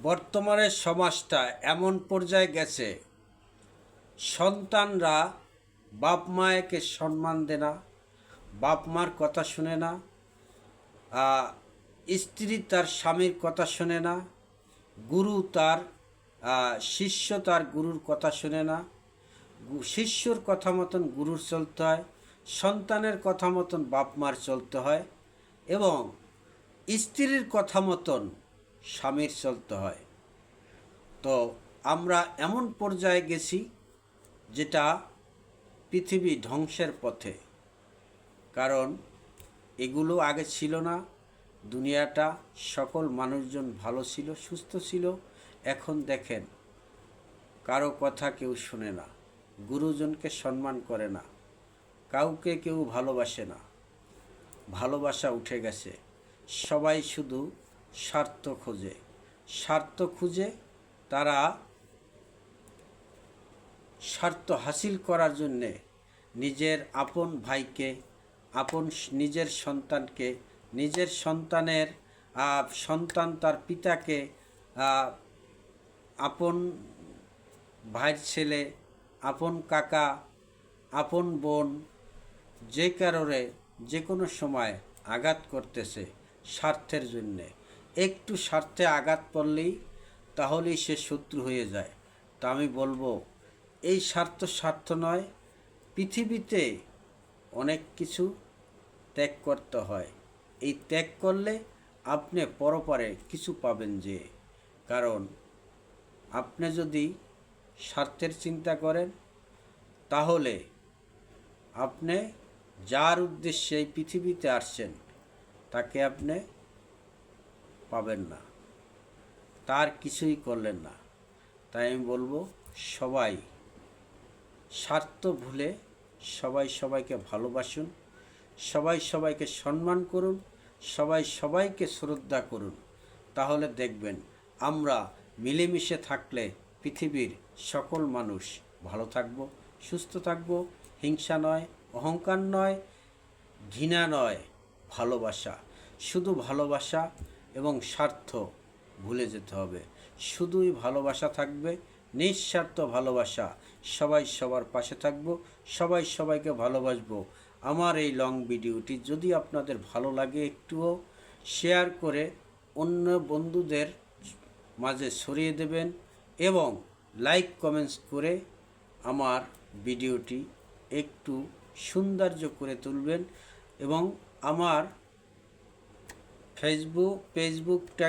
বর্তমানে সমাজটা এমন পর্যায়ে গেছে, সন্তানরা বাপ মাকে সম্মান দেয় না, বাপ মার কথা শুনে না, স্ত্রী তার স্বামীর কথা শোনে না, গুরু তার শিষ্য তার গুরুর কথা শোনে না, শিষ্যর কথা মতন গুরুর চলতে হয়, সন্তানের কথা মতন বাপ মার চলতে হয় এবং স্ত্রীর কথা মতন স্বামীর চলতে হয়। তো আমরা এমন পর্যায়ে গেছি যেটা পৃথিবী ধ্বংসের পথে। কারণ এগুলো আগে ছিল না, দুনিয়াটা সকল মানুষজন ভালো ছিল, সুস্থ ছিল। এখন দেখেন, কারো কথা কেউ শোনে না, গুরুজনকে সম্মান করে না, কাউকে কেউ ভালোবাসে না, ভালোবাসা উঠে গেছে। সবাই শুধু স্বার্থ খোঁজে, স্বার্থ খুঁজে তারা স্বার্থ হাসিল করার জন্যে নিজের আপন ভাইকে, নিজের সন্তানকে, নিজের সন্তানের সন্তান তার পিতাকে, আপন ভাইয়ের ছেলে, আপন কাকা, আপন বোন, যে কারণে যে কোনো সময় আঘাত করতেছে স্বার্থের জন্যে। একটু স্বার্থে আঘাত পড়লেই তাহলেই সে শত্রু হয়ে যায়। তা আমি বলবো, এই স্বার্থ নয়, পৃথিবীতে অনেক কিছু ত্যাগ করতে হয়। এই ত্যাগ করলে আপনি পরপারে কিছু পাবেন যে। কারণ আপনি যদি স্বার্থের চিন্তা করেন, তাহলে আপনি যার উদ্দেশ্যে এই পৃথিবীতে আসছেন তাকে আপনি পাবেন না, তার কিছুই করলেন না। তাই আমি বলবো, সবাই স্বার্থ ভুলে সবাই সবাইকে ভালোবাসুন, সবাই সবাইকে সম্মান করুন, সবাই সবাইকে শ্রদ্ধা করুন। তাহলে দেখবেন আমরা মিলেমিশে থাকলে পৃথিবীর সকল মানুষ ভালো থাকব, সুস্থ থাকব। হিংসা নয়, অহংকার নয়, ঘৃণা নয়, ভালোবাসা। শুধু ভালোবাসা এবং স্বার্থ ভুলে যেতে হবে। শুধুই ভালোবাসা থাকবে, নিঃস্বার্থ ভালোবাসা। সবাই সবার পাশে থাকব, সবাই সবাইকে ভালোবাসবো। আমার এই লং ভিডিওটি যদি আপনাদের ভালো লাগে, একটুও শেয়ার করে অন্য বন্ধুদের মাঝে ছড়িয়ে দেবেন এবং লাইক কমেন্টস করে আমার ভিডিওটি একটু সৌন্দর্য করে তুলবেন এবং আমার ফেসবুকটা